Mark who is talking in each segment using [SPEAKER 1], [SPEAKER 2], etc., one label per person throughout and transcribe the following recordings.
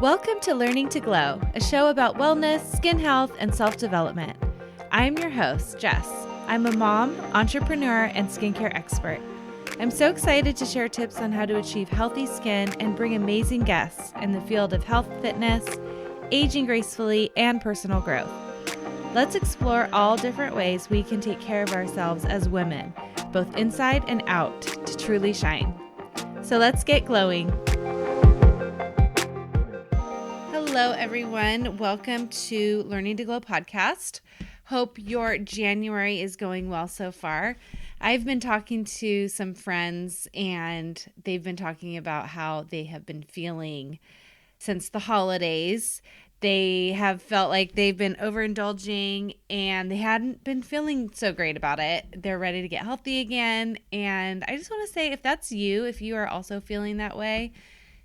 [SPEAKER 1] Welcome to Learning to Glow, a show about wellness, skin health, and self-development. I'm your host, Jess. I'm a mom, entrepreneur, and skincare expert. I'm so excited to share tips on how to achieve healthy skin and bring amazing guests in the field of health, fitness, aging gracefully, and personal growth. Let's explore all different ways we can take care of ourselves as women, both inside and out, to truly shine. So let's get glowing. Hello, everyone. Welcome to Learning to Glow podcast. Hope your January is going well so far. I've been talking to some friends and they've been talking about how they have been feeling since the holidays. They have felt like they've been overindulging and they hadn't been feeling so great about it. They're ready to get healthy again. And I just want to say, if that's you, if you are also feeling that way,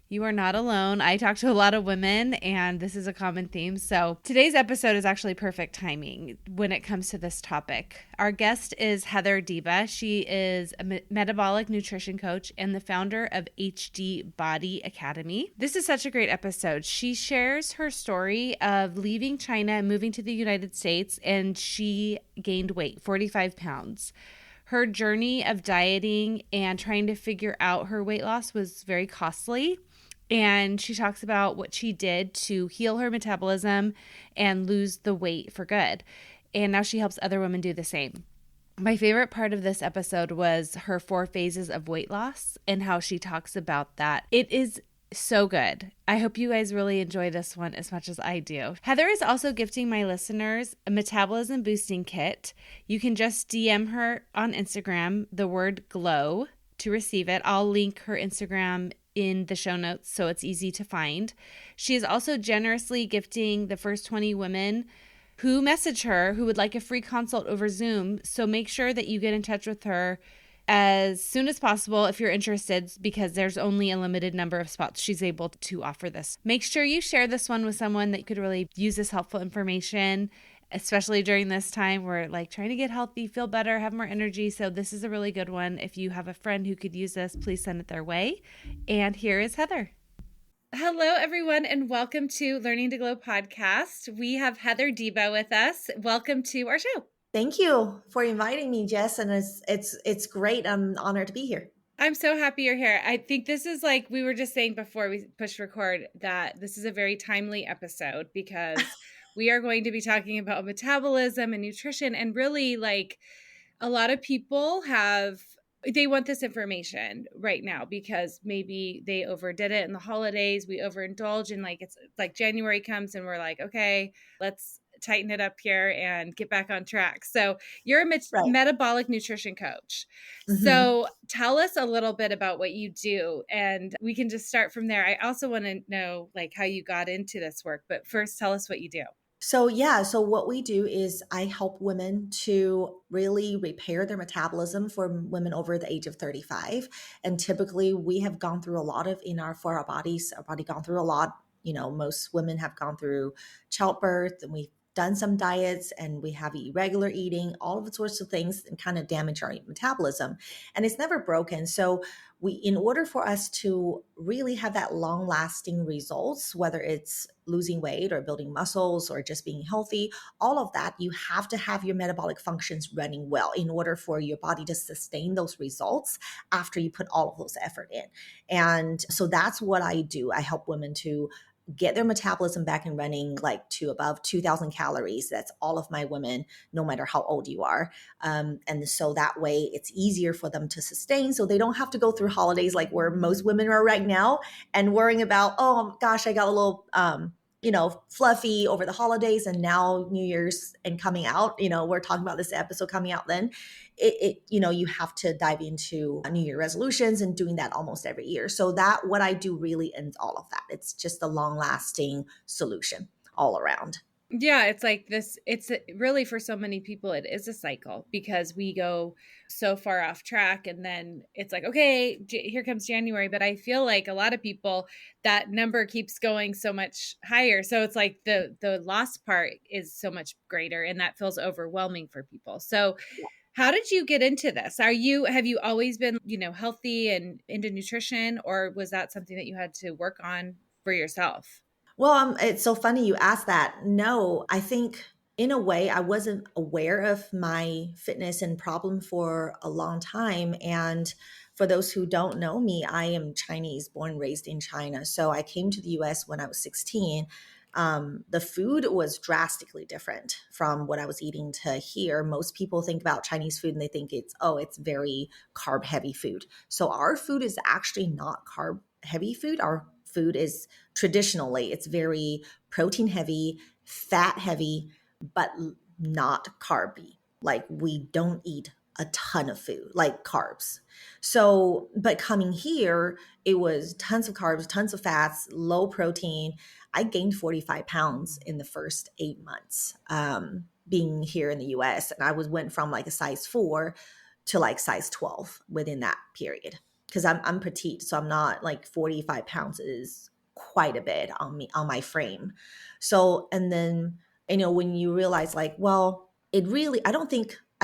[SPEAKER 1] you are not alone. I talk to a lot of women and this is a common theme. So today's episode is actually perfect timing when it comes to this topic. Our guest is Heather Deba. She is a Metabolic Nutrition Coach and the founder of HD Body Academy. This is such a great episode. She shares her story of leaving China and moving to the United States, and she gained weight, 45 pounds. Her journey of dieting and trying to figure out her weight loss was very costly. And she talks about what she did to heal her metabolism and lose the weight for good. And now she helps other women do the same. My favorite part of this episode was her 4 phases of weight loss and how she talks about that. It is so good. I hope you guys really enjoy this one as much as I do. Heather is also gifting my listeners a metabolism boosting kit. You can just DM her on Instagram, the word glow, to receive it. I'll link her Instagram in the show notes so it's easy to find. She is also generously gifting the first 20 women who message her who would like a free consult over Zoom. So make sure that you get in touch with her as soon as possible if you're interested, because there's only a limited number of spots she's able to offer this. Make sure you share this one with someone that could really use this helpful information, especially during this time. We're like trying to get healthy, feel better, have more energy. So this is a really good one. If you have a friend who could use this, please send it their way. And here is Heather. Hello, everyone, and welcome to Learning to Glow podcast. We have Heather Deba with us. Welcome to our show.
[SPEAKER 2] Thank you for inviting me, Jess, and it's great. I'm honored to be here.
[SPEAKER 1] I'm so happy you're here. I think this is, like we were just saying before we push record, that this is a very timely episode because we are going to be talking about metabolism and nutrition, and really, like, a lot of people they want this information right now because maybe they overdid it in the holidays. We overindulge, and it's like January comes and we're like, okay, let's tighten it up here and get back on track. So you're a metabolic nutrition coach. Mm-hmm. So tell us a little bit about what you do, and we can just start from there. I also want to know how you got into this work, but first tell us what you do.
[SPEAKER 2] So what we do is I help women to really repair their metabolism for women over the age of 35. And typically we have gone through a lot for our bodies, our body gone through a lot. Most women have gone through childbirth, and we've done some diets, and we have irregular eating, all of the sorts of things, and kind of damage our metabolism. And it's never broken. So in order for us to really have that long lasting results, whether it's losing weight or building muscles or just being healthy, all of that, you have to have your metabolic functions running well in order for your body to sustain those results after you put all of those effort in. And so that's what I do. I help women to get their metabolism back and running, to above 2,000 calories. That's all of my women, no matter how old you are. And so that way it's easier for them to sustain, so they don't have to go through holidays like where most women are right now and worrying about, oh gosh, I got a little, fluffy over the holidays, and now New Year's and coming out, we're talking about this episode coming out then. You have to dive into New Year resolutions and doing that almost every year. So that what I do really ends all of that. It's just a long lasting solution all around.
[SPEAKER 1] Yeah, it's like this. It's really, for so many people, it is a cycle because we go so far off track, and then it's like, okay, here comes January. But I feel like a lot of people, that number keeps going so much higher. So it's like the loss part is so much greater, and that feels overwhelming for people. So how did you get into this? Have you always been, healthy and into nutrition, or was that something that you had to work on for yourself?
[SPEAKER 2] Well, it's so funny you asked that. No, I think in a way I wasn't aware of my fitness and problem for a long time. And for those who don't know me, I am Chinese, born, raised in China. So I came to the US when I was 16. The food was drastically different from what I was eating to here. Most people think about Chinese food and they think it's very carb heavy food. So our food is actually not carb heavy food. Our food is traditionally, it's very protein heavy, fat heavy, but not carby. Like we don't eat a ton of food, like carbs. So, but coming here, it was tons of carbs, tons of fats, low protein. I gained 45 pounds in the first 8 months being here in the US. And I went from like a size 4 to like size 12 within that period. Because I'm petite, so I'm not like 45 pounds is quite a bit on me, on my frame. So, and then, when you realize like, well, I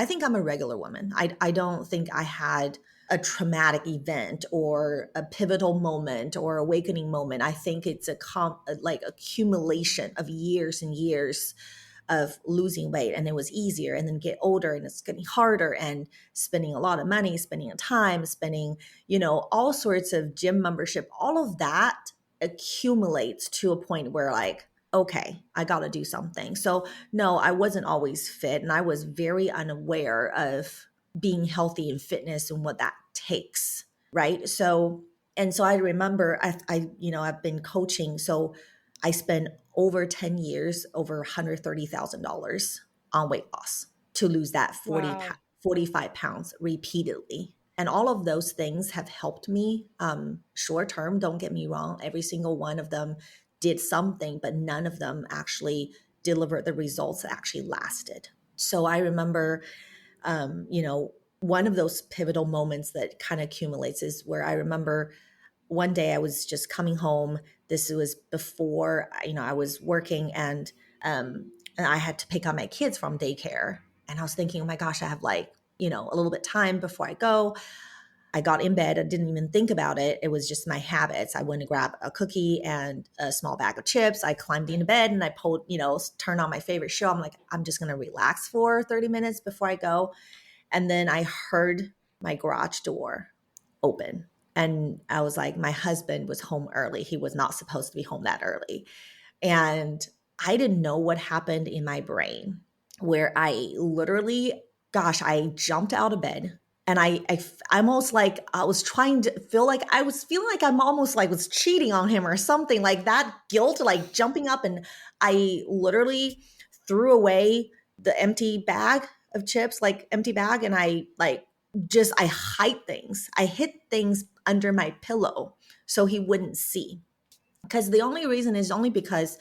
[SPEAKER 2] think I'm a regular woman. I don't think I had a traumatic event or a pivotal moment or awakening moment. I think it's like accumulation of years and years of losing weight, and it was easier, and then get older and it's getting harder, and spending a lot of money, spending time, spending, all sorts of gym membership, all of that accumulates to a point where like, okay, I got to do something. So no, I wasn't always fit, and I was very unaware of being healthy and fitness and what that takes, right? So, and so I remember I've been coaching, so I spent over 10 years, over $130,000 on weight loss to lose that
[SPEAKER 1] Wow.
[SPEAKER 2] 45 pounds repeatedly. And all of those things have helped me short term. Don't get me wrong. Every single one of them did something, but none of them actually delivered the results that actually lasted. So I remember, one of those pivotal moments that kind of accumulates is where I remember one day I was just coming home. This was before, I was working, and I had to pick up my kids from daycare. And I was thinking, oh my gosh, I have like, a little bit time before I go. I got in bed. I didn't even think about it. It was just my habits. I went to grab a cookie and a small bag of chips. I climbed into bed and I turned on my favorite show. I'm like, I'm just going to relax for 30 minutes before I go. And then I heard my garage door open. And I was like, my husband was home early. He was not supposed to be home that early. And I didn't know what happened in my brain where I literally, gosh, I jumped out of bed. And I almost like I was trying to feel like I was feeling like I'm almost like was cheating on him or something, like that guilt, like jumping up. And I literally threw away the empty bag of chips, like empty bag. And I hide things. I hid things under my pillow so he wouldn't see. Because the only reason is only because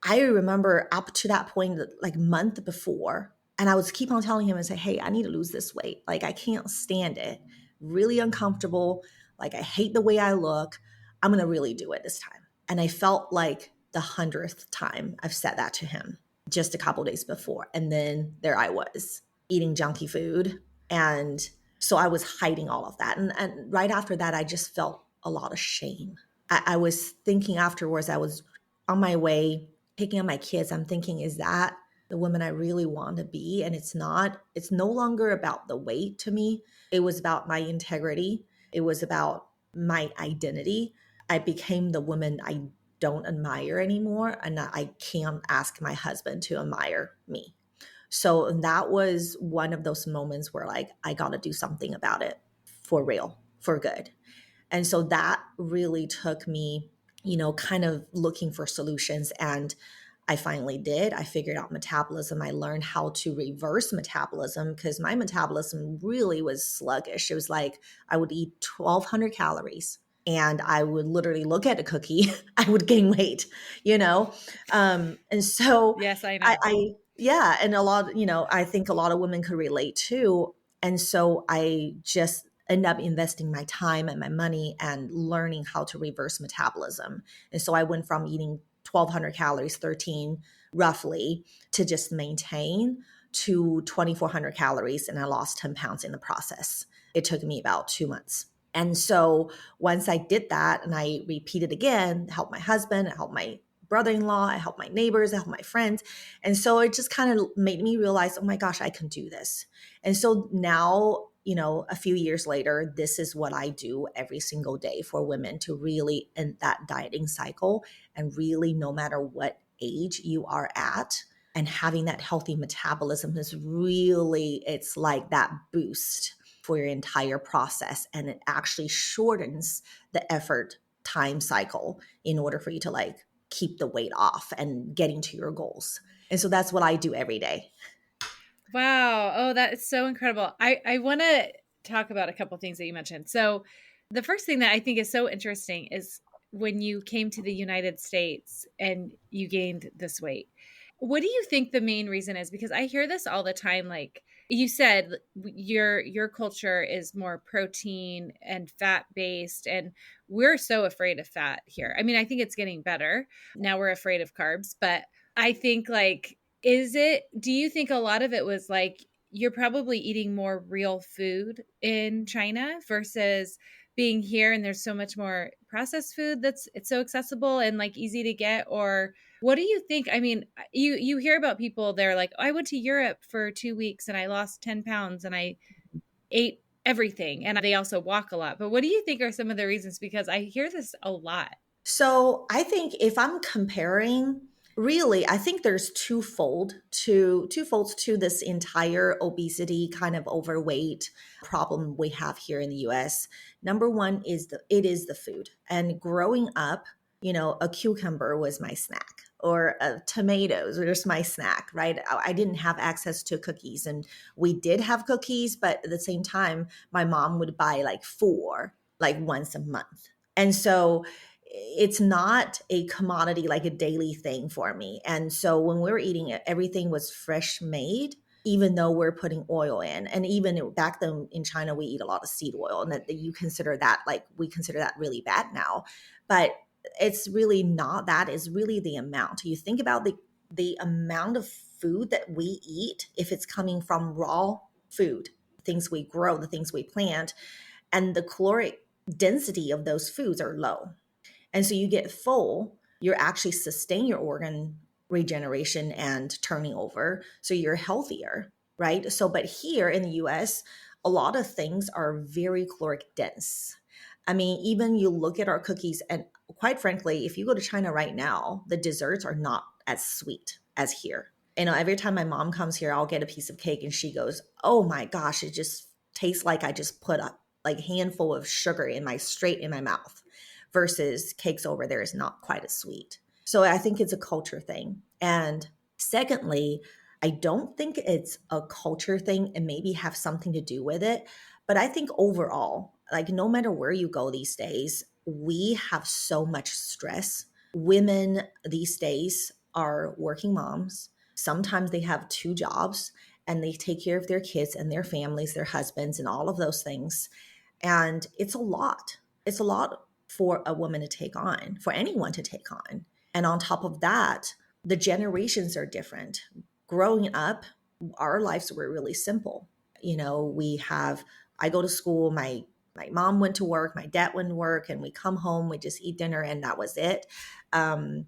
[SPEAKER 2] I remember up to that point, like month before, and I was keep on telling him and say, hey, I need to lose this weight. Like I can't stand it. Really uncomfortable. Like I hate the way I look. I'm going to really do it this time. And I felt like the 100th time I've said that to him just a couple days before. And then there I was eating junky food. And so I was hiding all of that. And right after that, I just felt a lot of shame. I was thinking afterwards, I was on my way picking up my kids. I'm thinking, is that the woman I really want to be? And it's not. It's no longer about the weight to me. It was about my integrity. It was about my identity. I became the woman I don't admire anymore. And I can't ask my husband to admire me. So that was one of those moments where like, I got to do something about it for real, for good. And so that really took me, kind of looking for solutions. And I finally did. I figured out metabolism. I learned how to reverse metabolism because my metabolism really was sluggish. It was like I would eat 1,200 calories and I would literally look at a cookie. I would gain weight, and so
[SPEAKER 1] Yes, I know.
[SPEAKER 2] yeah. And I think a lot of women could relate too. And so I just end up investing my time and my money and learning how to reverse metabolism. And so I went from eating 1,200 calories, 13 roughly, to just maintain to 2,400 calories. And I lost 10 pounds in the process. It took me about 2 months. And so once I did that and I repeated again, helped my husband, helped my brother-in-law, I help my neighbors, I help my friends. And so it just kind of made me realize, oh my gosh, I can do this. And so now, a few years later, this is what I do every single day for women to really end that dieting cycle. And really, no matter what age you are at, and having that healthy metabolism is really, it's like that boost for your entire process. And it actually shortens the effort time cycle in order for you to like keep the weight off and getting to your goals. And so that's what I do every day.
[SPEAKER 1] Wow. Oh, that is so incredible. I want to talk about a couple things that you mentioned. So, the first thing that I think is so interesting is when you came to the United States and you gained this weight. What do you think the main reason is? Because I hear this all the time. Like you said, your culture is more protein and fat based, and we're so afraid of fat here. I mean, I think it's getting better. Now we're afraid of carbs, but I think like do you think a lot of it was like you're probably eating more real food in China versus being here and there's so much more processed food it's so accessible and like easy to get? Or what do you think? I mean, you hear about people, they're like, oh, I went to Europe for 2 weeks and I lost 10 pounds and I ate everything, and they also walk a lot. But what do you think are some of the reasons? Because I hear this a lot.
[SPEAKER 2] So I think if I'm comparing, really, I think there's twofolds to this entire obesity kind of overweight problem we have here in the US. Number one is it is the food. And growing up, a cucumber was my snack, or tomatoes were just my snack, right? I didn't have access to cookies, and we did have cookies, but at the same time, my mom would buy like four, like once a month. And so it's not a commodity, like a daily thing for me. And so when we were eating it, everything was fresh made, even though we're putting oil in. And even back then in China, we eat a lot of seed oil, and that we consider that really bad now. But it's really not that. Is really the amount. You think about the amount of food that we eat, if it's coming from raw food, things we grow, the things we plant, and the caloric density of those foods are low. And so you get full, you're actually sustain your organ regeneration and turning over. So you're healthier, right? So, but here in the US, a lot of things are very caloric dense. I mean, even you look at our cookies, and quite frankly, if you go to China right now, the desserts are not as sweet as here. Every time my mom comes here, I'll get a piece of cake and she goes, oh my gosh, it just tastes like I just put a like handful of sugar straight in my mouth, versus cakes over there is not quite as sweet. So I think it's a culture thing. And secondly, I don't think it's a culture thing and maybe have something to do with it. But I think overall, like no matter where you go these days, we have so much stress. Women these days are working moms. Sometimes they have two jobs and they take care of their kids and their families, their husbands, and all of those things. And it's a lot. It's a lot for a woman to take on, for anyone to take on. And on top of that, the generations are different. Growing up, our lives were really simple. I go to school, my mom went to work, my dad went to work, and we come home, we just eat dinner, and that was it. Um,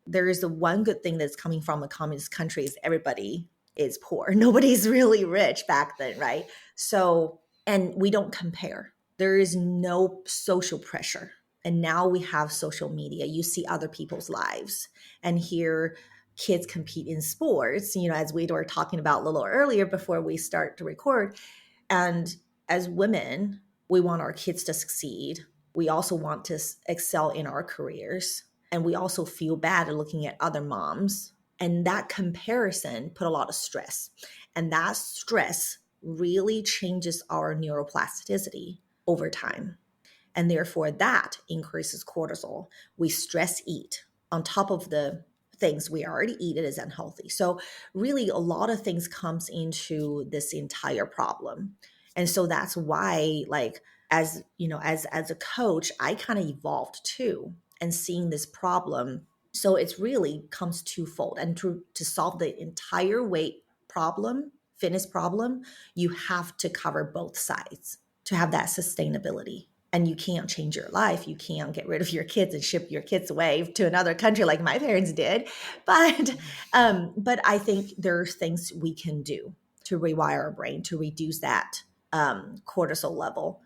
[SPEAKER 2] there is the one good thing that's coming from a communist country is everybody is poor. Nobody's really rich back then, right? So, and we don't compare. There is no social pressure. And now we have social media. You see other people's lives and hear kids compete in sports, as we were talking about a little earlier before we start to record. And as women, we want our kids to succeed. We also want to excel in our careers. And we also feel bad at looking at other moms. And that comparison put a lot of stress. And that stress really changes our neuroplasticity over time. And therefore, that increases cortisol. We stress eat on top of the things we already eat. It is unhealthy. So really, a lot of things comes into this entire problem. And so that's why, like, as a coach, I kind of evolved too, and seeing this problem. So it's really comes twofold. And to solve the entire weight problem, fitness problem, you have to cover both sides to have that sustainability. and you can't change your life. You can't get rid of your kids and ship your kids away to another country like my parents did. But I think there's things we can do to rewire our brain, to reduce that cortisol level,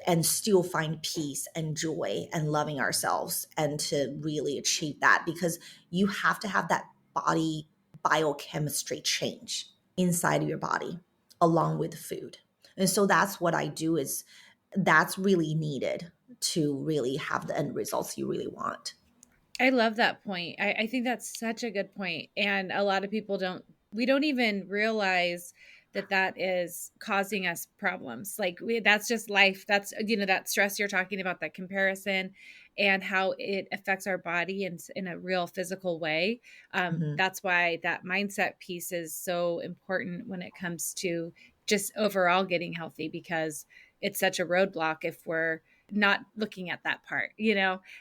[SPEAKER 2] and still find peace and joy and loving ourselves, and to really achieve that, because you have to have that body biochemistry change inside of your body along with food. And so that's what I do, is that's really needed to really have the end results you really want.
[SPEAKER 1] I love that point. I think that's such a good point. And a lot of people we don't even realize that that is causing us problems. Like that's just life. That's, that stress you're talking about, that comparison and how it affects our body in a real physical way.
[SPEAKER 2] Mm-hmm.
[SPEAKER 1] That's why that mindset piece is so important when it comes to just overall getting healthy, because it's such a roadblock if we're not looking at that part,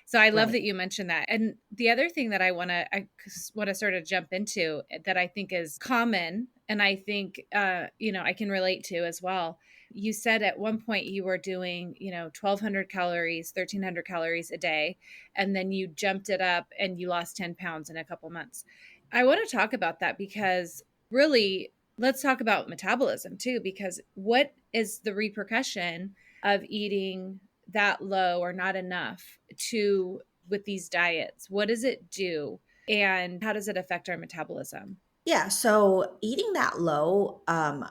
[SPEAKER 1] So I love
[SPEAKER 2] Right.
[SPEAKER 1] that you mentioned that. And the other thing that I want to sort of jump into that I think is common, and I think, I can relate to as well. You said at one point you were doing, 1,200 calories, 1,300 calories a day, and then you jumped it up and you lost 10 pounds in a couple months. I want to talk about that, because really, let's talk about metabolism too, because what is the repercussion of eating that low or not enough with these diets? What does it do, and how does it affect our metabolism?
[SPEAKER 2] Yeah, so eating that low,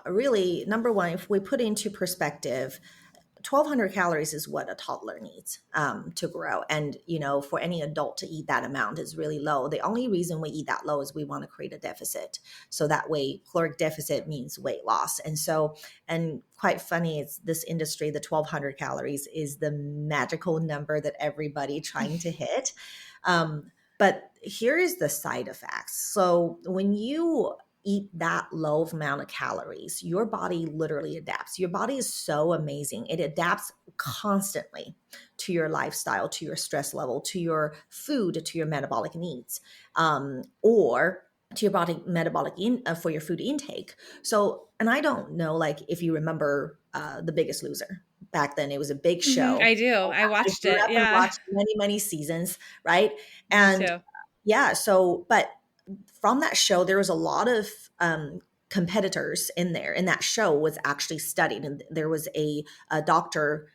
[SPEAKER 2] really, number one, if we put into perspective, 1,200 calories is what a toddler needs to grow. And, for any adult to eat that amount is really low. The only reason we eat that low is we want to create a deficit. So that way, caloric deficit means weight loss. And quite funny, it's this industry, the 1,200 calories is the magical number that everybody trying to hit. But here is the side effects. So when you eat that low amount of calories, your body literally adapts. Your body is so amazing. It adapts constantly to your lifestyle, to your stress level, to your food, to your metabolic needs, or to your body metabolic for your food intake. So, and I don't know, like if you remember The Biggest Loser. Back then, it was a big show.
[SPEAKER 1] I do. I
[SPEAKER 2] I
[SPEAKER 1] watched
[SPEAKER 2] grew
[SPEAKER 1] it.
[SPEAKER 2] up and
[SPEAKER 1] Yeah.
[SPEAKER 2] watched many, many seasons, right?
[SPEAKER 1] Me
[SPEAKER 2] And
[SPEAKER 1] too.
[SPEAKER 2] yeah, so, but from that show, there was a lot of competitors in there. And that show was actually studied. And there was a Dr.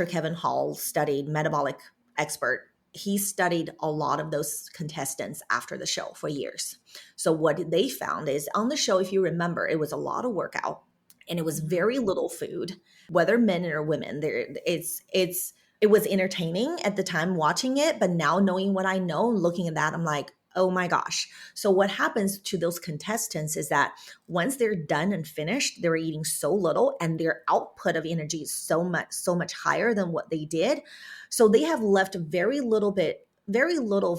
[SPEAKER 2] Kevin Hall, studied metabolic expert. He studied a lot of those contestants after the show for years. So what they found is on the show, if you remember, it was a lot of workout and it was very little food, whether men or women. It was entertaining at the time watching it, but now knowing what I know, looking at that, I'm like, oh my gosh. So what happens to those contestants is that once they're done and finished, they're eating so little and their output of energy is so much higher than what they did. So they have left very little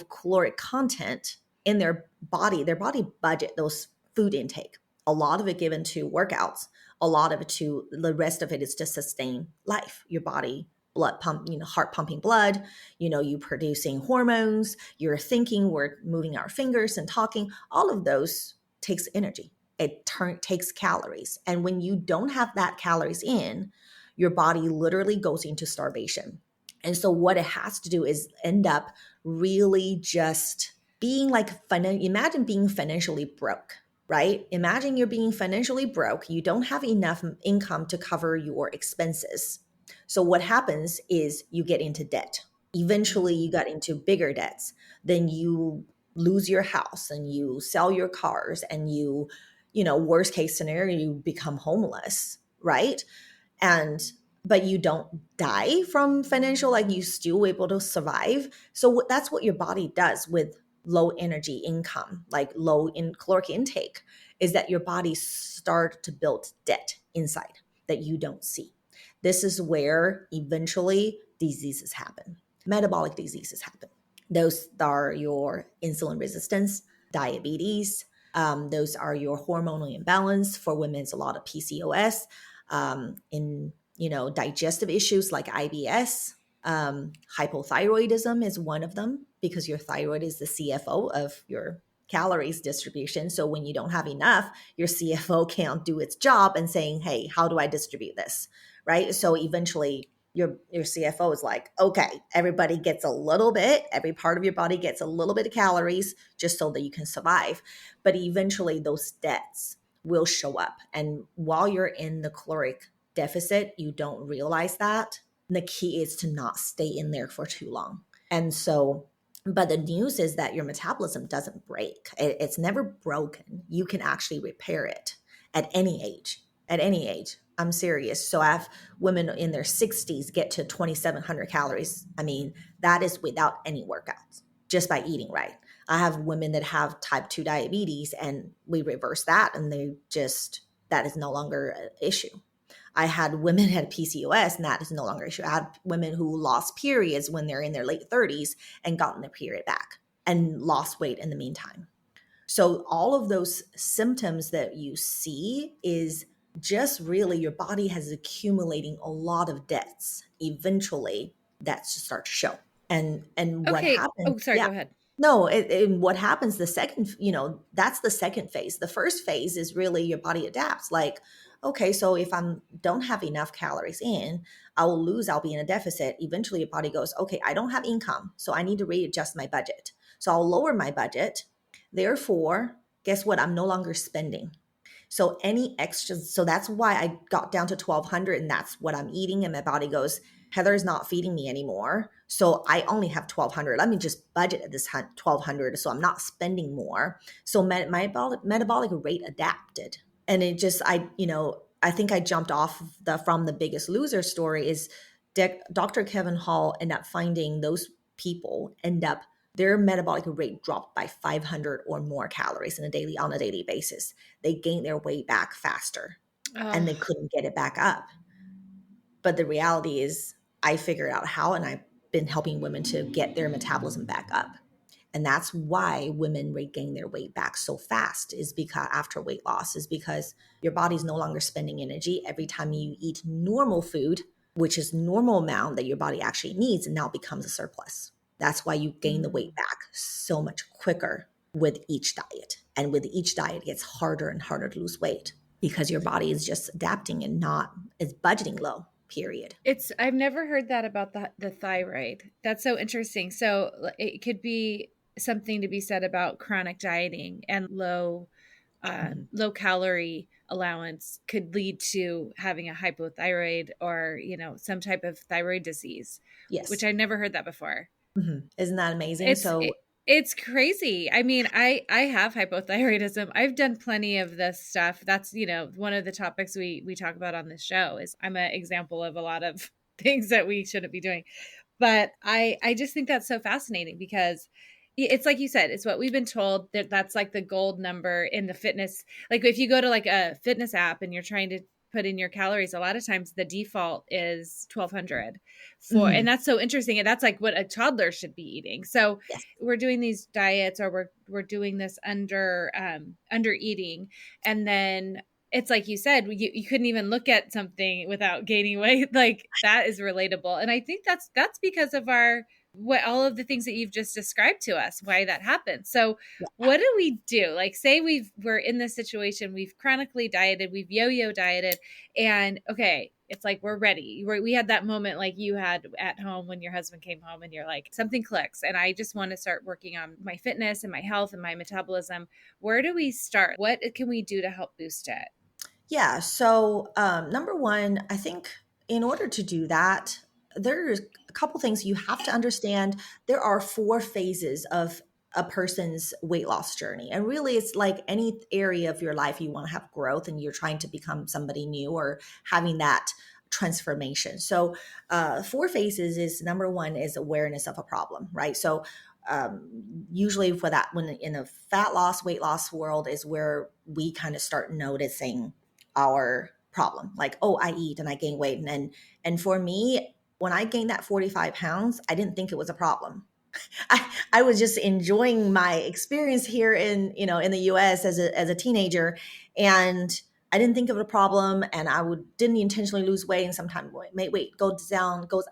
[SPEAKER 2] caloric content in their body budget, those food intake. A lot of it given to workouts, a lot of it to the rest of it is to sustain life, your body blood pump, heart pumping blood, you producing hormones, you're thinking, we're moving our fingers and talking. All of those takes energy. It takes calories. And when you don't have that calories in, your body literally goes into starvation. And so what it has to do is end up really just being like, imagine being financially broke, right? Imagine you're being financially broke. You don't have enough income to cover your expenses. So what happens is you get into debt. Eventually you got into bigger debts. Then you lose your house and you sell your cars and worst case scenario, you become homeless, right? But you don't die from financial, like you still able to survive. So that's what your body does with low energy income, like low in caloric intake, is that your body start to build debt inside that you don't see. This is where eventually diseases happen. Metabolic diseases happen. Those are your insulin resistance, diabetes. Those are your hormonal imbalance. For women, it's a lot of PCOS. Digestive issues like IBS. Hypothyroidism is one of them because your thyroid is the CFO of your calories distribution. So when you don't have enough, your CFO can't do its job and saying, hey, how do I distribute this? Right? So eventually your CFO is like, okay, everybody gets a little bit, every part of your body gets a little bit of calories just so that you can survive. But eventually those debts will show up. And while you're in the caloric deficit, you don't realize that. And the key is to not stay in there for too long. And so, but the news is that your metabolism doesn't break. It's never broken. You can actually repair it at any age. At any age. I'm serious. So I have women in their 60s get to 2,700 calories. I mean, that is without any workouts, just by eating right. I have women that have type 2 diabetes and we reverse that and that is no longer an issue. I had women had PCOS and that is no longer an issue. I had women who lost periods when they're in their late 30s and gotten their period back and lost weight in the meantime. So all of those symptoms that you see is just really your body has accumulating a lot of debts. Eventually that starts to show. And what
[SPEAKER 1] Okay.
[SPEAKER 2] happens?
[SPEAKER 1] Oh, sorry.
[SPEAKER 2] Yeah.
[SPEAKER 1] Go ahead.
[SPEAKER 2] No, what happens the second, that's the second phase. The first phase is really your body adapts. Like, okay, so if I don't have enough calories in, I'll be in a deficit. Eventually your body goes, okay, I don't have income, so I need to readjust my budget. So I'll lower my budget. Therefore, guess what? I'm no longer spending. So any extra, so that's why I got down to 1,200 and that's what I'm eating. And my body goes, Heather's not feeding me anymore. So I only have 1,200. Let me just budget at this 1,200. So I'm not spending more. So my metabolic rate adapted. And it just, I think I jumped off from the Biggest Loser story is Dr. Kevin Hall ended up finding those people their metabolic rate dropped by 500 or more calories on a daily basis. They gained their weight back faster and they couldn't get it back up. But the reality is I figured out how, and I've been helping women to get their metabolism back up. And that's why women regain their weight back so fast is because after weight loss is because your body's no longer spending energy. Every time you eat normal food, which is normal amount that your body actually needs, and now becomes a surplus. That's why you gain the weight back so much quicker with each diet. And with each diet, it gets harder and harder to lose weight because your body is just adapting and it's budgeting low, period.
[SPEAKER 1] I've never heard that about the thyroid. That's so interesting. So it could be something to be said about chronic dieting and low calorie allowance could lead to having a hypothyroid or, some type of thyroid disease.
[SPEAKER 2] Yes.
[SPEAKER 1] Which I never heard that before.
[SPEAKER 2] Mm-hmm. Isn't that amazing?
[SPEAKER 1] It's crazy. I mean, I have hypothyroidism. I've done plenty of this stuff. That's, one of the topics we talk about on this show is I'm an example of a lot of things that we shouldn't be doing. But I just think that's so fascinating because it's like you said, it's what we've been told that's like the gold number in the fitness. Like if you go to like a fitness app and you're trying to put in your calories, a lot of times the default is 1,200 and that's so interesting. And that's like what a toddler should be eating. So yes. We're doing these diets or we're doing this under eating. And then it's like you said, you couldn't even look at something without gaining weight. Like that is relatable. And I think that's because of all of the things that you've just described to us, why that happens. So what do we do? Like say we're in this situation, we've chronically dieted, we've yo-yo dieted, and okay, it's like, we're ready. We had that moment like you had at home when your husband came home and you're like, something clicks and I just want to start working on my fitness and my health and my metabolism. Where do we start? What can we do to help boost it?
[SPEAKER 2] Yeah. So number one, I think in order to do that, there's a couple things you have to understand. There are 4 phases of a person's weight loss journey. And really it's like any area of your life you want to have growth and you're trying to become somebody new or having that transformation. So 4 phases is number 1 is awareness of a problem, right? So usually for that, when in a fat loss, weight loss world is where we kind of start noticing our problem. Like, oh, I eat and I gain weight. And for me, when I gained that 45 pounds, I didn't think it was a problem. I was just enjoying my experience here in the US as a teenager. And I didn't think of it a problem. And didn't intentionally lose weight. And sometimes weight goes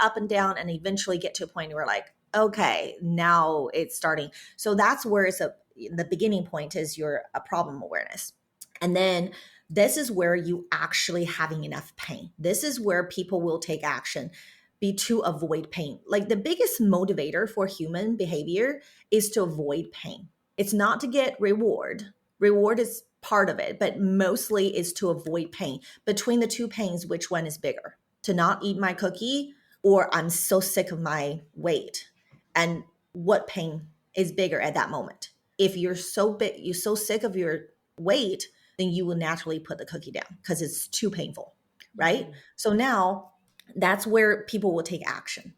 [SPEAKER 2] up and down, and eventually get to a point where like, okay, now it's starting. So that's where the beginning point is a problem awareness. And then this is where you actually having enough pain. This is where people will take action. be to avoid pain. Like the biggest motivator for human behavior is to avoid pain. It's not to get reward. Reward is part of it, but mostly is to avoid pain. Between the two pains, which one is bigger? To not eat my cookie, or I'm so sick of my weight? And what pain is bigger at that moment? If you're so big, you're so sick of your weight, then you will naturally put the cookie down because it's too painful, right?
[SPEAKER 1] Mm-hmm.
[SPEAKER 2] So now that's where people will take action.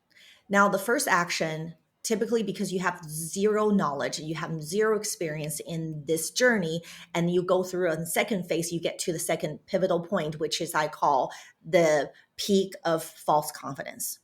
[SPEAKER 2] Now, the first action, typically because you have zero knowledge, you have zero experience in this journey, and you go through a second phase, you get to the second pivotal point, which is I call the peak of false confidence.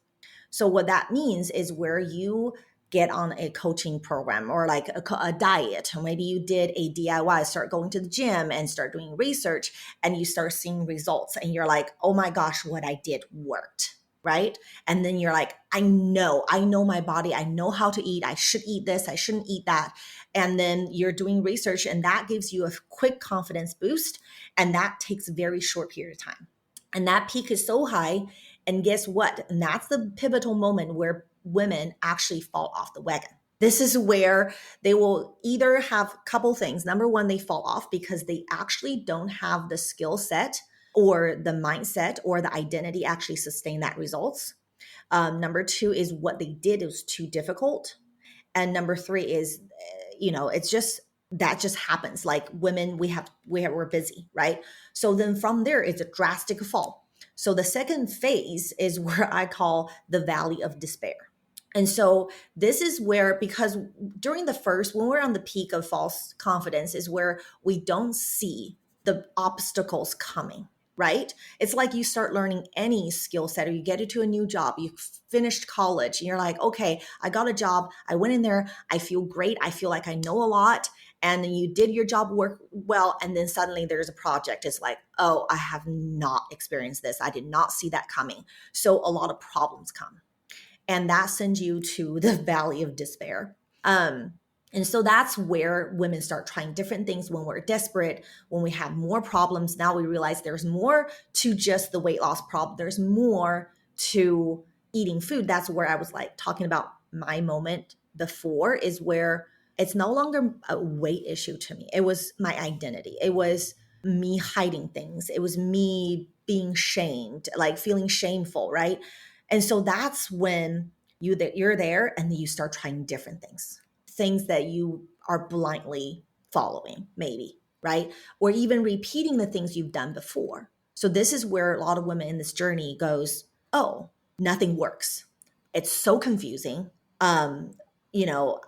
[SPEAKER 2] So what that means is where you get on a coaching program or like a diet, or maybe you did a DIY, start going to the gym and start doing research, and you start seeing results and you're like, oh my gosh, what I did worked, right? And then you're like, I know my body, I know how to eat, I should eat this, I shouldn't eat that. And then you're doing research and that gives you a quick confidence boost, and that takes a very short period of time. And that peak is so high, and guess what? And that's the pivotal moment where women actually fall off the wagon. This is where they will either have a couple things. Number one, they fall off because they actually don't have the skill set or the mindset or the identity actually sustain that results. Number two is what they did was too difficult. And number three is, it's just, that just happens. Like women, we're busy, right? So then from there, it's a drastic fall. So the second phase is where I call the valley of despair. And so this is where, because during the first, when we're on the peak of false confidence, is where we don't see the obstacles coming, right? It's like you start learning any skill set, or you get into a new job, you finished college, and you're like, okay, I got a job. I went in there. I feel great. I feel like I know a lot. And then you did your job work well. And then suddenly there's a project. It's like, oh, I have not experienced this. I did not see that coming. So a lot of problems come. And that sends you to the valley of despair. And so that's where women start trying different things when we're desperate, when we have more problems. Now we realize there's more to just the weight loss problem. There's more to eating food. That's where I was like talking about my moment before, is where it's no longer a weight issue to me. It was my identity. It was me hiding things. It was me being shamed, like feeling shameful, right? And so that's when you're there and you start trying different things that you are blindly following, maybe, right? Or even repeating the things you've done before. So this is where a lot of women in this journey goes, oh, nothing works. It's so confusing. You know,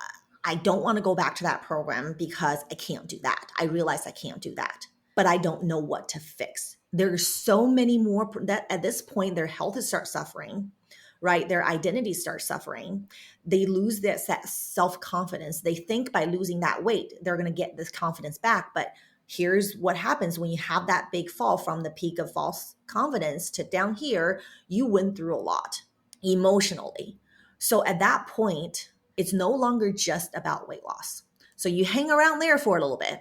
[SPEAKER 2] I don't want to go back to that program because I can't do that. I realize I can't do that, but I don't know what to fix. There's so many more that at this point, their health starts suffering, right? Their identity starts suffering. They lose that self-confidence. They think by losing that weight, they're going to get this confidence back. But here's what happens when you have that big fall from the peak of false confidence to down here, you went through a lot emotionally. So at that point, it's no longer just about weight loss. So you hang around there for a little bit,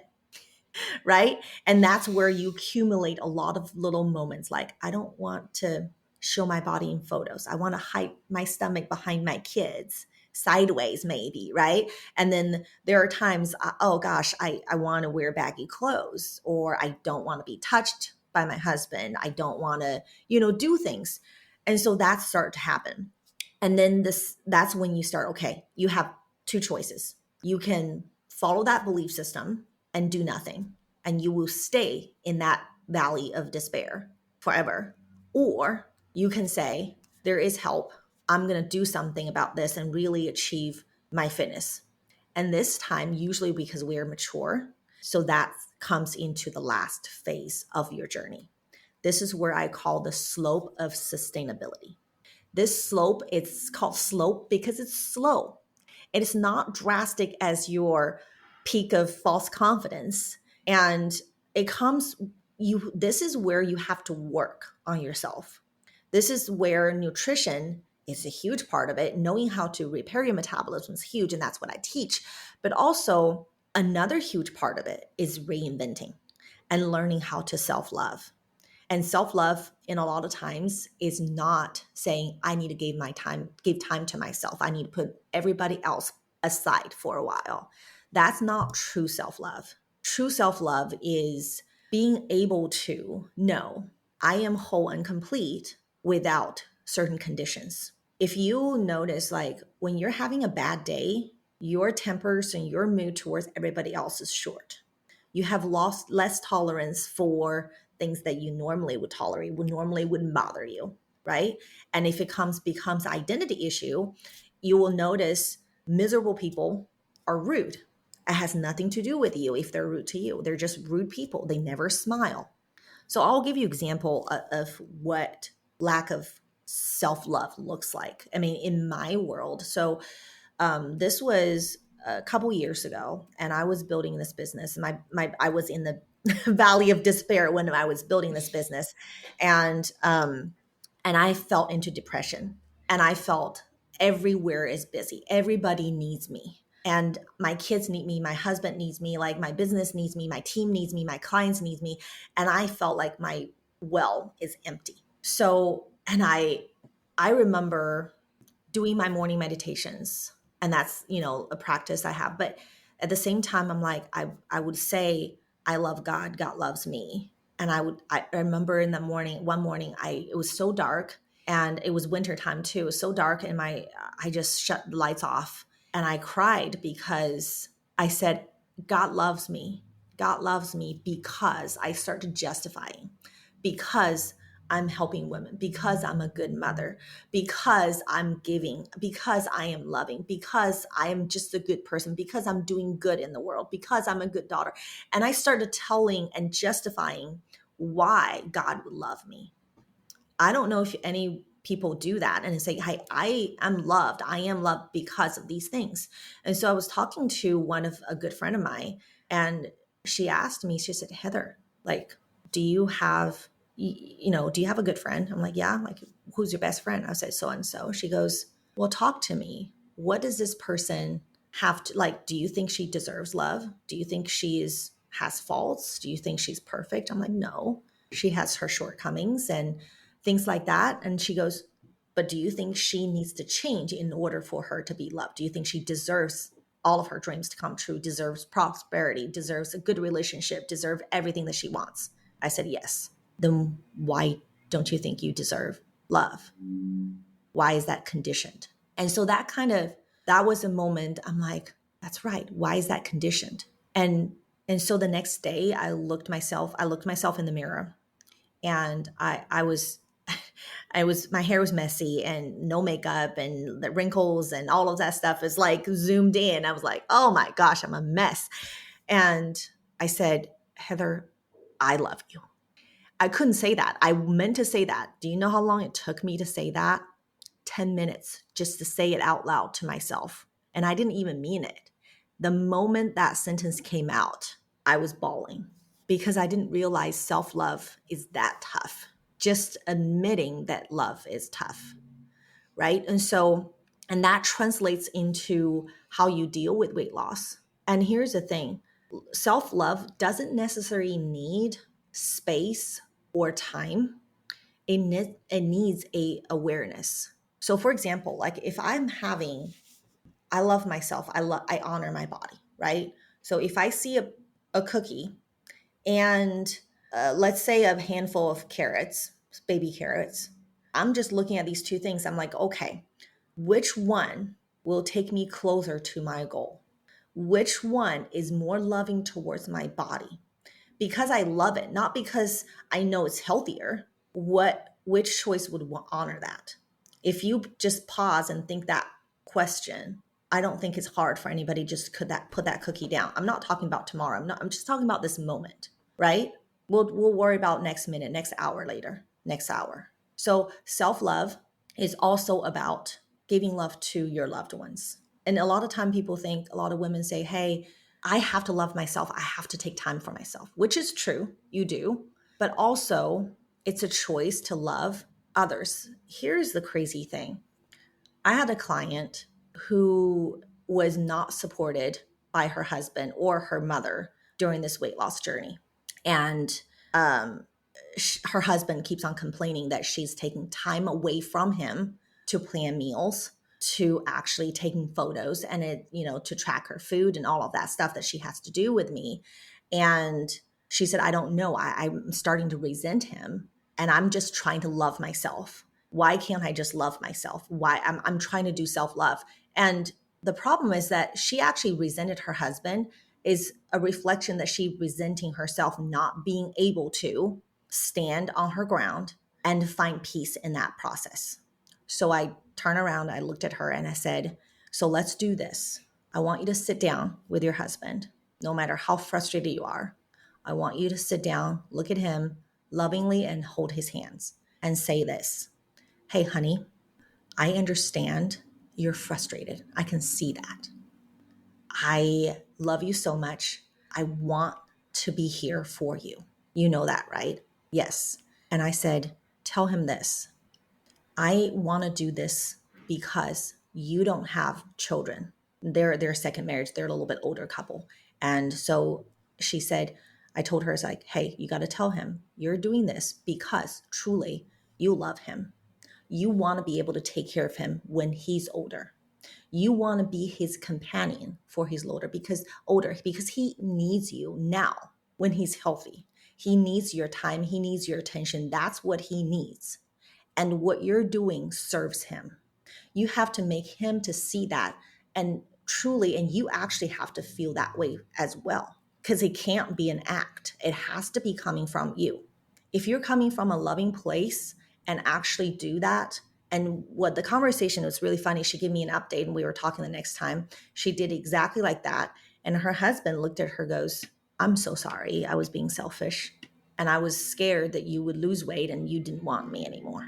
[SPEAKER 2] right? And that's where you accumulate a lot of little moments like, I don't want to show my body in photos. I want to hide my stomach behind my kids, sideways maybe, right? And then there are times, oh gosh, I want to wear baggy clothes, or I don't want to be touched by my husband. I don't want to, do things. And so that started to happen. And then that's when you start, okay, you have two choices. You can follow that belief system and do nothing, and you will stay in that valley of despair forever. Or you can say, there is help. I'm going to do something about this and really achieve my fitness. And this time, usually because we are mature, so that comes into the last phase of your journey. This is where I call the slope of sustainability. This slope, it's called slope because it's slow. It is not drastic as your peak of false confidence. And it comes, this is where you have to work on yourself. This is where nutrition is a huge part of it. Knowing how to repair your metabolism is huge, and that's what I teach. But also another huge part of it is reinventing and learning how to self-love. And self-love in a lot of times is not saying I need to give time to myself. I need to put everybody else aside for a while. That's not true self-love. True self-love is being able to know I am whole and complete without certain conditions. If you notice, like when you're having a bad day, your tempers and your mood towards everybody else is short. You have lost less tolerance for things that you normally would tolerate, would normally wouldn't bother you, right? And if it becomes identity issue, you will notice miserable people are rude. It has nothing to do with you if they're rude to you. They're just rude people. They never smile. So I'll give you example of what lack of self-love looks like. I mean, in my world. So this was a couple years ago, and I was building this business. I was in the valley of despair when I was building this business, and I fell into depression, and I felt everywhere is busy. Everybody needs me. And my kids need me, my husband needs me, like my business needs me, my team needs me, my clients needs me. And I felt like my well is empty. So, and I remember doing my morning meditations, and that's, a practice I have. But at the same time, I'm like, I would say I love God, God loves me. And I remember in the morning, one morning, it was so dark, and it was winter time too. It was so dark, and I just shut the lights off, and I cried because I said, God loves me. God loves me, because I started justifying, because I'm helping women, because I'm a good mother, because I'm giving, because I am loving, because I am just a good person, because I'm doing good in the world, because I'm a good daughter. And I started telling and justifying why God would love me. I don't know if any people do that and say, hey, I am loved. I am loved because of these things. And so I was talking to a good friend of mine, and she asked me, she said, Heather, like, do you have a good friend? I'm like, yeah. Like, who's your best friend? I said, so and so. She goes, well, talk to me. What does this person have to, like, do you think she deserves love? Do you think has faults? Do you think she's perfect? I'm like, no, she has her shortcomings and things like that. And she goes, but do you think she needs to change in order for her to be loved? Do you think she deserves all of her dreams to come true, deserves prosperity, deserves a good relationship, deserves everything that she wants? I said, yes. Then why don't you think you deserve love? Why is that conditioned? And so that was a moment I'm like, that's right. Why is that conditioned? And so the next day I looked myself in the mirror, and I was my hair was messy and no makeup, and the wrinkles and all of that stuff is like zoomed in. I was like, oh my gosh, I'm a mess. And I said, Heather, I love you. I couldn't say that. I meant to say that. Do you know how long it took me to say that? 10 minutes just to say it out loud to myself. And I didn't even mean it. The moment that sentence came out, I was bawling, because I didn't realize self-love is that tough. Just admitting that love is tough, right? And that translates into how you deal with weight loss. And here's the thing, self-love doesn't necessarily need space or time. It needs a awareness. So for example, like if I love myself, I honor my body, right? So if I see a cookie and let's say a handful of carrots, baby carrots, I'm just looking at these two things. I'm like, okay, which one will take me closer to my goal? Which one is more loving towards my body? Because I love it, not because I know it's healthier. Which choice would honor that? If you just pause and think that question, I don't think it's hard for anybody just put that cookie down. I'm not talking about tomorrow. I'm just talking about this moment, right? We'll worry about next minute, next hour later, next hour. So self-love is also about giving love to your loved ones. And a lot of women say, hey, I have to love myself. I have to take time for myself, which is true. You do. But also, it's a choice to love others. Here's the crazy thing. I had a client who was not supported by her husband or her mother during this weight loss journey. And her husband keeps on complaining that she's taking time away from him to plan meals, to actually taking photos, and to track her food and all of that stuff that she has to do with me. And she said, I don't know. I'm starting to resent him, and I'm just trying to love myself. Why can't I just love myself? Why I'm trying to do self-love. And the problem is that she actually resented her husband is a reflection that she resenting herself not being able to stand on her ground and find peace in that process. So I turned around, I looked at her and I said, so let's do this. I want you to sit down with your husband, no matter how frustrated you are. I want you to sit down, look at him lovingly and hold his hands and say this. Hey, honey, I understand you're frustrated. I can see that. I love you so much. I want to be here for you. You know that, right? Yes. And I said, tell him this. I want to do this because you don't have children. They're second marriage. They're a little bit older couple. And so she said, I told her, it's like, hey, you got to tell him you're doing this because truly you love him. You want to be able to take care of him when he's older. You want to be his companion for his because he needs you now when he's healthy. He needs your time. He needs your attention. That's what he needs. And what you're doing serves him. You have to make him to see that and truly, and you actually have to feel that way as well, because it can't be an act. It has to be coming from you. If you're coming from a loving place and actually do that, and what the conversation was really funny, she gave me an update and we were talking the next time. She did exactly like that. And her husband looked at her, goes, I'm so sorry. I was being selfish. And I was scared that you would lose weight and you didn't want me anymore.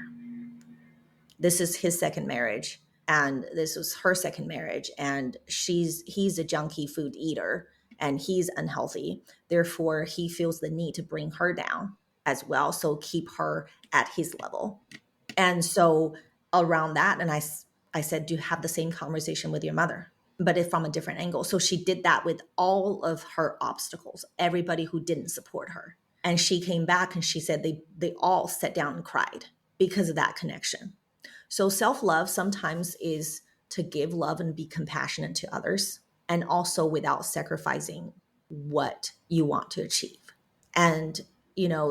[SPEAKER 2] This is his second marriage, and this was her second marriage, and he's a junky food eater and he's unhealthy. Therefore, he feels the need to bring her down as well. So keep her at his level. And so around that, and I said, do you have the same conversation with your mother, but if from a different angle. So she did that with all of her obstacles, everybody who didn't support her. And she came back and she said they all sat down and cried because of that connection. So self-love sometimes is to give love and be compassionate to others, and also without sacrificing what you want to achieve. And,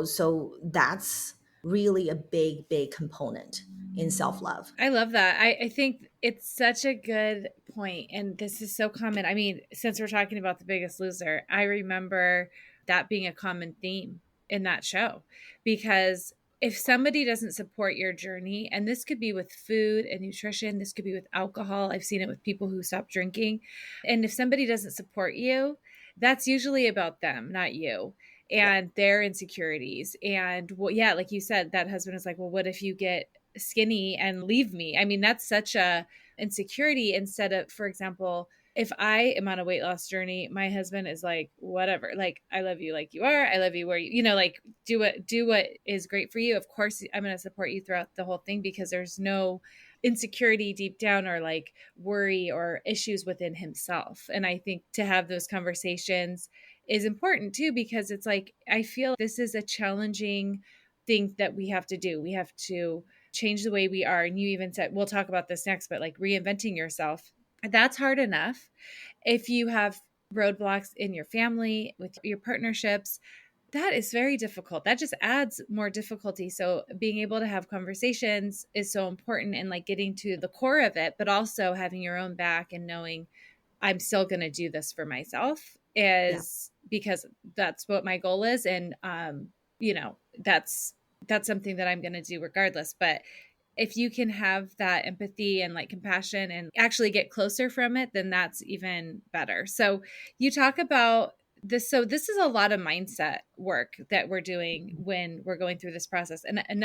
[SPEAKER 2] so that's really a big, big component in self-love.
[SPEAKER 1] I love that. I think it's such a good point. And this is so common. I mean, since we're talking about The Biggest Loser, I remember that being a common theme in that show, because if somebody doesn't support your journey, and this could be with food and nutrition, this could be with alcohol. I've seen it with people who stop drinking. And if somebody doesn't support you, that's usually about them, not you, and their insecurities. And well, yeah, like you said, that husband is like, well, what if you get skinny and leave me? I mean, that's such a insecurity. Instead of, for example, if I am on a weight loss journey, my husband is like, whatever, like, I love you like you are. I love you where like, do what is great for you. Of course, I'm going to support you throughout the whole thing, because there's no insecurity deep down or like worry or issues within himself. And I think to have those conversations is important too, because it's like, I feel this is a challenging thing that we have to do. We have to change the way we are. And you even said, we'll talk about this next, but like reinventing yourself, that's hard enough. If you have roadblocks in your family, with your partnerships, that is very difficult. That just adds more difficulty. So being able to have conversations is so important, and like getting to the core of it, but also having your own back and knowing I'm still going to do this for myself is because that's what my goal is. And, that's something that I'm going to do regardless. But if you can have that empathy and like compassion and actually get closer from it, then that's even better. So you talk about this. So this is a lot of mindset work that we're doing when we're going through this process. And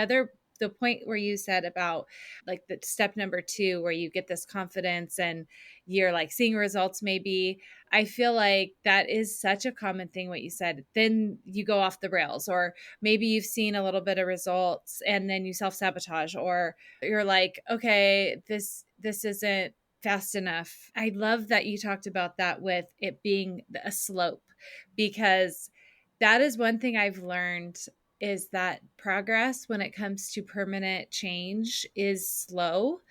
[SPEAKER 1] the point where you said about like the step number 2, where you get this confidence and you're like seeing results, maybe, I feel like that is such a common thing, what you said. Then you go off the rails, or maybe you've seen a little bit of results and then you self-sabotage, or you're like, okay, this isn't fast enough. I love that you talked about that with it being a slope, because that is one thing I've learned is that progress when it comes to permanent change is slow.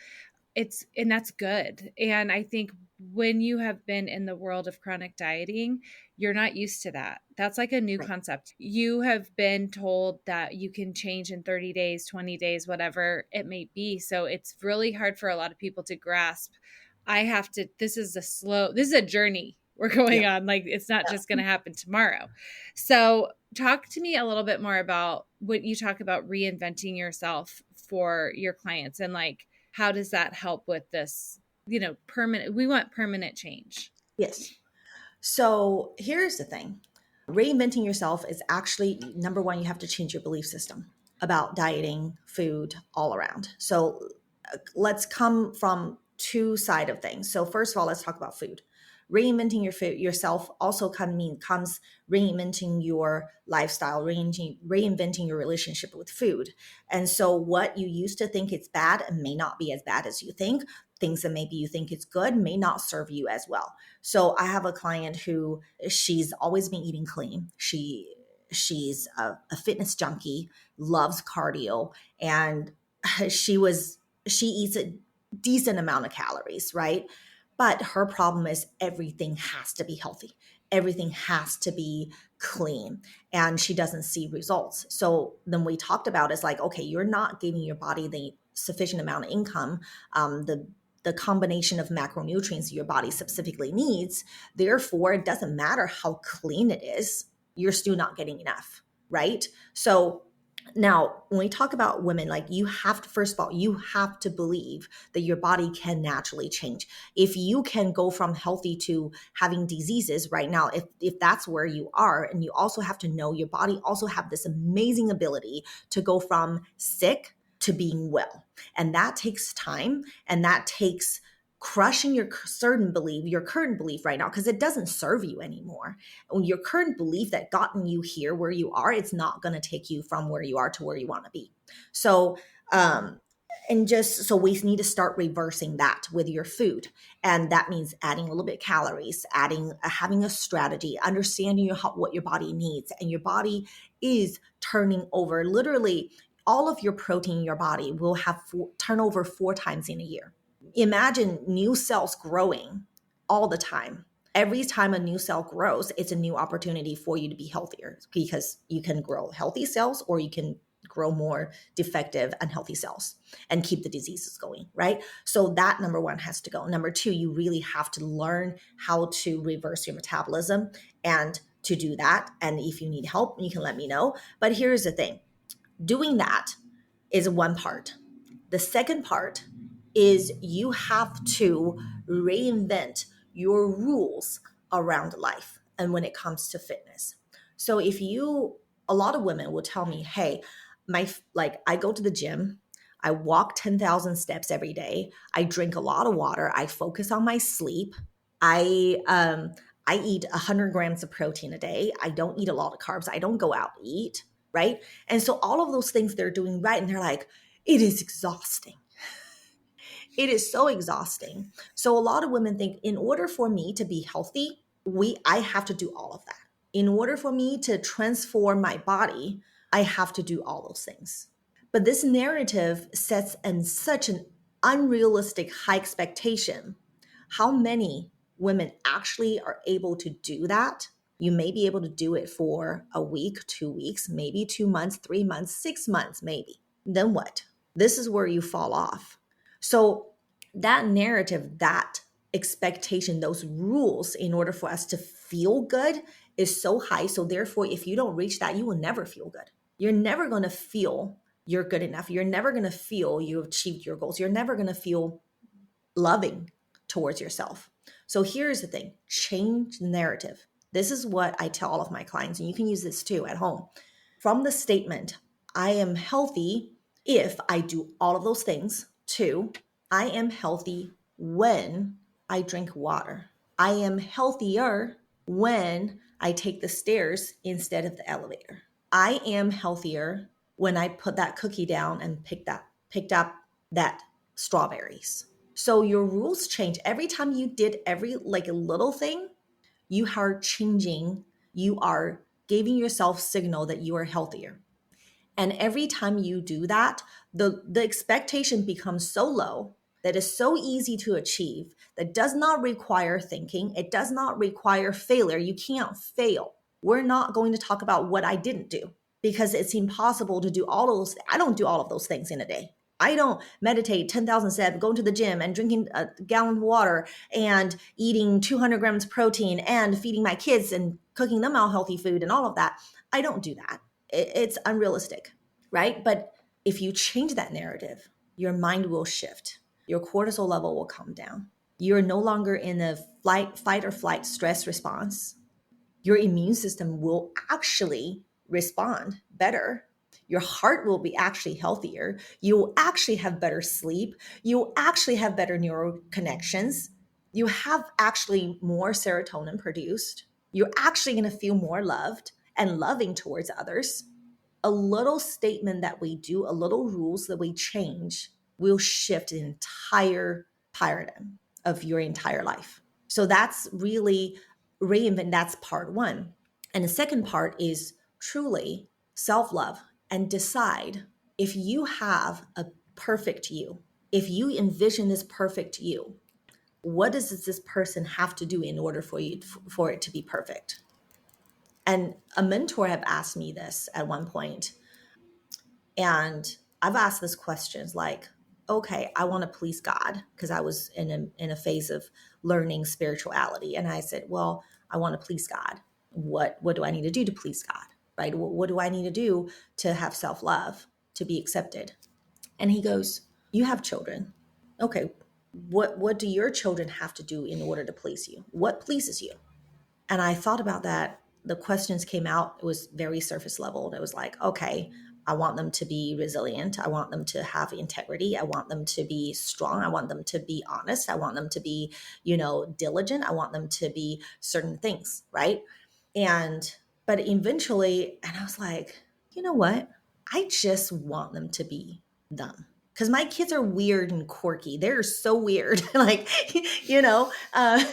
[SPEAKER 1] And that's good. And I think when you have been in the world of chronic dieting, you're not used to that. That's like a new
[SPEAKER 2] Right.
[SPEAKER 1] concept. You have been told that you can change in 30 days, 20 days, whatever it may be. So it's really hard for a lot of people to grasp. This is a journey we're
[SPEAKER 2] Yeah.
[SPEAKER 1] going on. Like, it's not just going to happen tomorrow. So talk to me a little bit more about what you talk about, reinventing yourself for your clients, and like, how does that help with this, we want permanent change.
[SPEAKER 2] Yes. So here's the thing. Reinventing yourself is actually number one, you have to change your belief system about dieting, food, all around. So let's come from two side of things. So first of all, let's talk about food. Reinventing your food yourself also comes reinventing your lifestyle, reinventing your relationship with food. And so what you used to think is bad may not be as bad as you think. Things that maybe you think is good may not serve you as well. So I have a client who she's always been eating clean. She's a fitness junkie, loves cardio, and she eats a decent amount of calories, right? But her problem is everything has to be healthy. Everything has to be clean, and she doesn't see results. So then we talked about it's like, okay, you're not giving your body the sufficient amount of income, the combination of macronutrients your body specifically needs. Therefore, it doesn't matter how clean it is, you're still not getting enough, right? So now, when we talk about women, like you have to, first of all, you have to believe that your body can naturally change. If you can go from healthy to having diseases right now, if that's where you are, and you also have to know your body also have this amazing ability to go from sick to being well. And that takes time, and that takes crushing your current belief right now, because it doesn't serve you anymore. Your current belief that gotten you here where you are, it's not going to take you from where you are to where you want to be. So and just so we need to start reversing that with your food, and that means adding a little bit of calories, having a strategy, understanding what your body needs. And your body is turning over literally all of your protein in your body will have turnover 4 times in a year. Imagine new cells growing all the time. Every time a new cell grows, it's a new opportunity for you to be healthier, because you can grow healthy cells or you can grow more defective, unhealthy cells and keep the diseases going, right? So that number one has to go. Number two, you really have to learn how to reverse your metabolism. And to do that, and if you need help, you can let me know. But here's the thing. Doing that is one part. The second part is you have to reinvent your rules around life and when it comes to fitness. So a lot of women will tell me, hey, I go to the gym, I walk 10,000 steps every day, I drink a lot of water, I focus on my sleep, I eat 100 grams of protein a day, I don't eat a lot of carbs, I don't go out to eat, right? And so all of those things they're doing right, and they're like, it is exhausting. It is so exhausting. So a lot of women think in order for me to be healthy, I have to do all of that. In order for me to transform my body, I have to do all those things. But this narrative sets in such an unrealistic high expectation. How many women actually are able to do that? You may be able to do it for a week, 2 weeks, maybe 2 months, 3 months, 6 months, maybe. Then what? This is where you fall off. So that narrative, that expectation, those rules in order for us to feel good is so high. So therefore, if you don't reach that, you will never feel good. You're never going to feel you're good enough. You're never going to feel you achieved your goals. You're never going to feel loving towards yourself. So here's the thing, change the narrative. This is what I tell all of my clients, and you can use this too at home. From the statement, I am healthy if I do all of those things, to I am healthy when I drink water. I am healthier when I take the stairs instead of the elevator. I am healthier when I put that cookie down and picked up that strawberries. So your rules change every time you did a little thing. You are changing. You are giving yourself signal that you are healthier. And every time you do that, the expectation becomes so low that is so easy to achieve, that does not require thinking. It does not require failure. You can't fail. We're not going to talk about what I didn't do because it's impossible to do all of those. I don't do all of those things in a day. I don't meditate 10,000 steps, going to the gym and drinking a gallon of water and eating 200 grams protein and feeding my kids and cooking them all healthy food and all of that. I don't do that. It's unrealistic, right? But if you change that narrative, your mind will shift. Your cortisol level will come down. You're no longer in a fight or flight stress response. Your immune system will actually respond better. Your heart will be actually healthier. You will actually have better sleep. You will actually have better neural connections. You have actually more serotonin produced. You're actually going to feel more loved and loving towards others. A little statement that we do, a little rules that we change will shift the entire paradigm of your entire life. So that's really reinvent. That's part one. And the second part is truly self-love and decide if you have a perfect you, if you envision this perfect you, what does this person have to do in order for it to be perfect? And a mentor have asked me this at one point, and I've asked this questions like, okay, I want to please God because I was in a phase of learning spirituality. And I said, well, I want to please God. What do I need to do to please God? Right? What do I need to do to have self-love, to be accepted? And he goes, you have children. Okay, what do your children have to do in order to please you? What pleases you? And I thought about that. The questions came out, it was very surface level. It was like, okay, I want them to be resilient. I want them to have integrity. I want them to be strong. I want them to be honest. I want them to be, diligent. I want them to be certain things, right? And, but eventually, and I was like, you know what? I just want them to be them. Because my kids are weird and quirky. They're so weird. Like, you know, uh,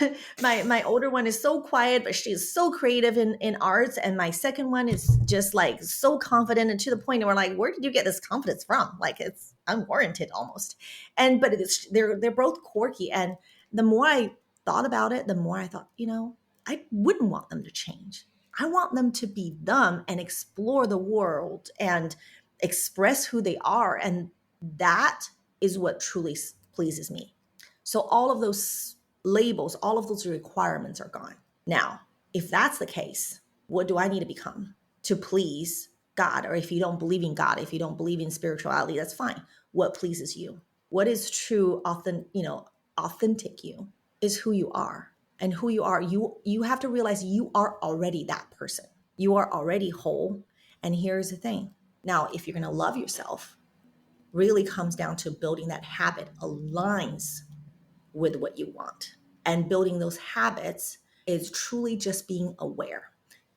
[SPEAKER 2] my older one is so quiet, but she's so creative in arts. And my second one is just like so confident, and to the point where like, where did you get this confidence from? Like, it's unwarranted almost. And but it's they're both quirky. And the more I thought about it, the more I thought, I wouldn't want them to change. I want them to be them and explore the world and express who they are. And that is what truly pleases me. So all of those labels, all of those requirements are gone. Now, if that's the case, what do I need to become to please God? Or if you don't believe in God, if you don't believe in spirituality, that's fine. What pleases you? What is true, authentic you is who you are. And who you are, you have to realize you are already that person. You are already whole. And here's the thing. Now, if you're going to love yourself, really comes down to building that habit aligns with what you want. And building those habits is truly just being aware.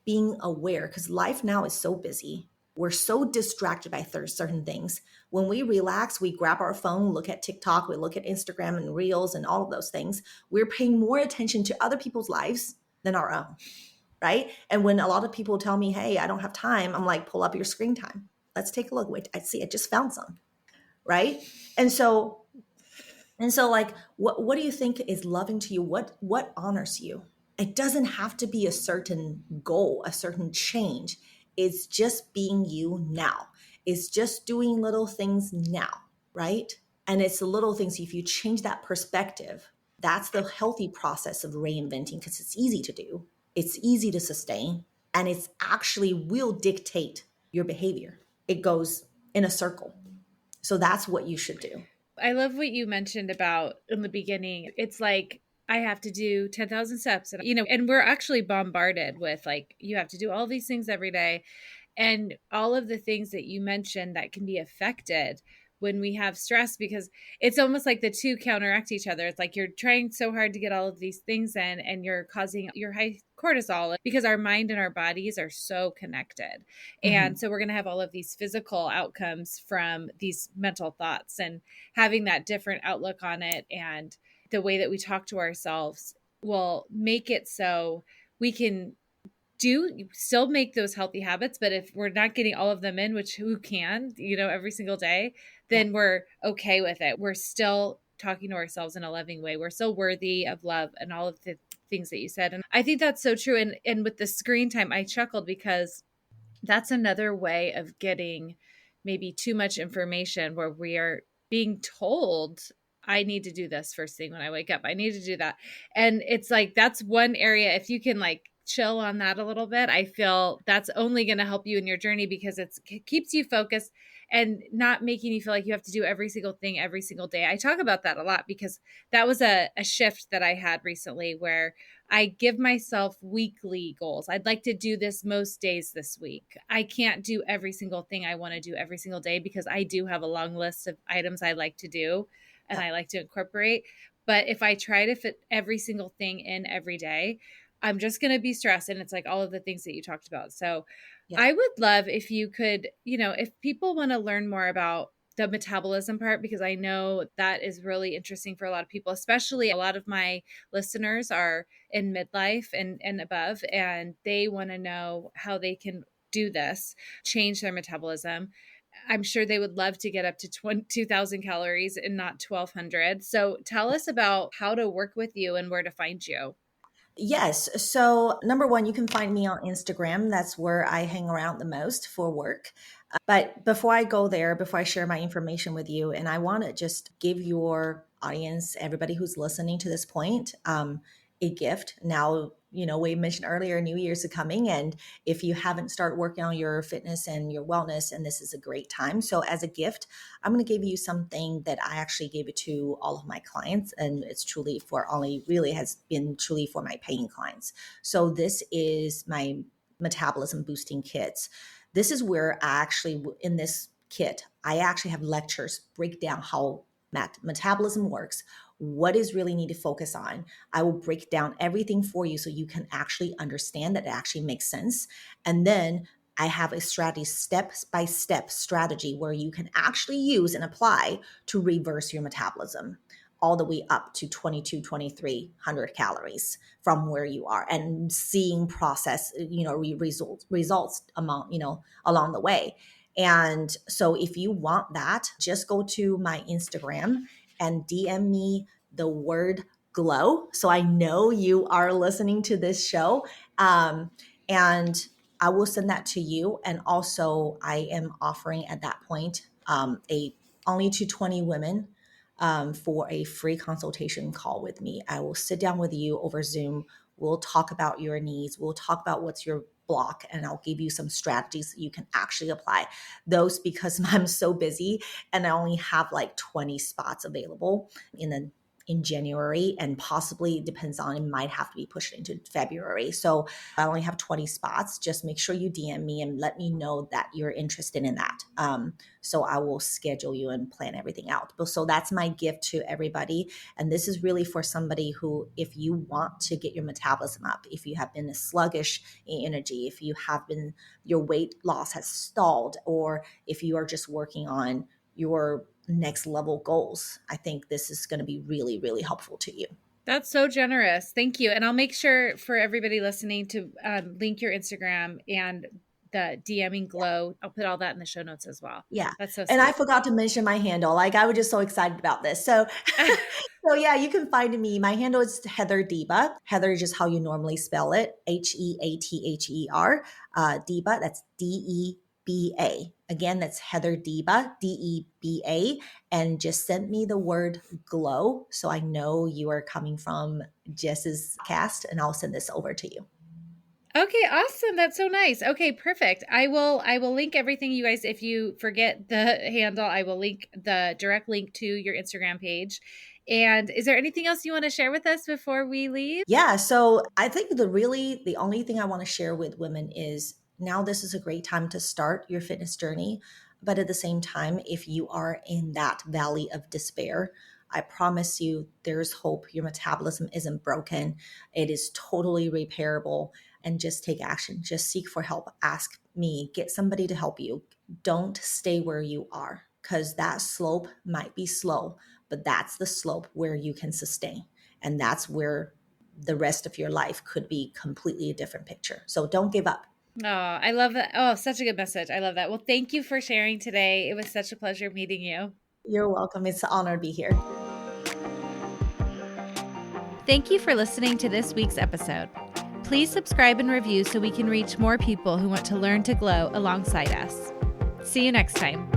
[SPEAKER 2] Being aware, because life now is so busy. We're so distracted by certain things. When we relax, we grab our phone, look at TikTok, we look at Instagram and Reels and all of those things. We're paying more attention to other people's lives than our own, right? And when a lot of people tell me, hey, I don't have time, I'm like, pull up your screen time. Let's take a look. Wait, I see, I just found some, right? And so like, what do you think is loving to you? What honors you? It doesn't have to be a certain goal, a certain change. It's just being you now. It's just doing little things now, right? And it's the little things. If you change that perspective, that's the healthy process of reinventing, because it's easy to do. It's easy to sustain, and it's actually will dictate your behavior. It goes in a circle. So that's what you should do.
[SPEAKER 1] I love what you mentioned about in the beginning. It's like, I have to do 10,000 steps, and we're actually bombarded with like, you have to do all these things every day. And all of the things that you mentioned that can be affected when we have stress, because it's almost like the two counteract each other. It's like you're trying so hard to get all of these things in, and you're causing your high cortisol, because our mind and our bodies are so connected. And so we're going to have all of these physical outcomes from these mental thoughts, and having that different outlook on it. And the way that we talk to ourselves will make it so we can do still make those healthy habits, but if we're not getting all of them in, which who can, every single day,
[SPEAKER 2] Yeah.
[SPEAKER 1] then we're okay with it. We're still talking to ourselves in a loving way. We're still worthy of love and all of the things that you said. And I think that's so true. And with the screen time, I chuckled because that's another way of getting maybe too much information where we are being told, I need to do this first thing when I wake up. I need to do that. And it's like, that's one area, if you can like chill on that a little bit, I feel that's only going to help you in your journey, because it keeps you focused and not making you feel like you have to do every single thing every single day. I talk about that a lot because that was a shift that I had recently where I give myself weekly goals. I'd like to do this most days this week. I can't do every single thing I want to do every single day because I do have a long list of items I like to do and
[SPEAKER 2] Yeah.
[SPEAKER 1] I like to incorporate. But if I try to fit every single thing in every day, I'm just going to be stressed. And it's like all of the things that you talked about. So
[SPEAKER 2] Yeah.
[SPEAKER 1] I would love if you could, if people want to learn more about the metabolism part, because I know that is really interesting for a lot of people, especially a lot of my listeners are in midlife and above, and they want to know how they can do this, change their metabolism. I'm sure they would love to get up to 2,000 calories and not 1,200. So tell us about how to work with you and where to find you.
[SPEAKER 2] Yes. So, number one, you can find me on Instagram. That's where I hang around the most for work. But before I go there, before I share my information with you, and I want to just give your audience, everybody who's listening to this point, a gift. Now, we mentioned earlier, New Year's is coming. And if you haven't started working on your fitness and your wellness, and this is a great time. So, as a gift, I'm going to give you something that I actually gave it to all of my clients. And it's truly really has been truly for my paying clients. So, this is my metabolism boosting kits. This is where in this kit, I actually have lectures break down how metabolism works, what is really need to focus on. I will break down everything for you so you can actually understand that it actually makes sense. And then I have a strategy, step-by-step strategy where you can actually use and apply to reverse your metabolism all the way up to 2,300 calories from where you are, and seeing process, results along the way. And so if you want that, just go to my Instagram and DM me the word glow, so I know you are listening to this show. And I will send that to you. And also I am offering at that point a only to 20 women for a free consultation call with me. I will sit down with you over Zoom. We'll talk about your needs. We'll talk about what's your block, and I'll give you some strategies that you can actually apply those, because I'm so busy and I only have like 20 spots available in January, and possibly, it depends on, it might have to be pushed into February. So I only have 20 spots. Just make sure you DM me and let me know that you're interested in that. So I will schedule you and plan everything out. So that's my gift to everybody. And this is really for somebody who, if you want to get your metabolism up, if you have been sluggish in energy, if your weight loss has stalled, or if you are just working on your next level goals, I think this is going to be really, really helpful to you.
[SPEAKER 1] That's so generous. Thank you. And I'll make sure for everybody listening to link your Instagram and the DMing glow. I'll put all that in the show notes as well.
[SPEAKER 2] Yeah.
[SPEAKER 1] That's so
[SPEAKER 2] And I
[SPEAKER 1] sweet.
[SPEAKER 2] forgot to mention my handle. Like, I was just so excited about this. So, so yeah, you can find me. My handle is Heather Deba. Heather is just how you normally spell it. Heather. Deba, that's Deba. Again, that's Heather Deba, Deba. And just send me the word glow so I know you are coming from Jess's cast, and I'll send this over to you.
[SPEAKER 1] Okay, awesome. That's so nice. Okay, perfect. I will link everything, you guys. If you forget the handle, I will link the direct link to your Instagram page. And is there anything else you want to share with us before we leave?
[SPEAKER 2] Yeah. So I think the only thing I want to share with women is, now this is a great time to start your fitness journey. But at the same time, if you are in that valley of despair, I promise you there's hope. Your metabolism isn't broken. It is totally repairable. And just take action. Just seek for help. Ask me, get somebody to help you. Don't stay where you are, because that slope might be slow, but that's the slope where you can sustain. And that's where the rest of your life could be completely a different picture. So don't give up.
[SPEAKER 1] Oh, I love that. Oh, such a good message. I love that. Well, thank you for sharing today. It was such a pleasure meeting you.
[SPEAKER 2] You're welcome. It's an honor to be here.
[SPEAKER 1] Thank you for listening to this week's episode. Please subscribe and review so we can reach more people who want to learn to glow alongside us. See you next time.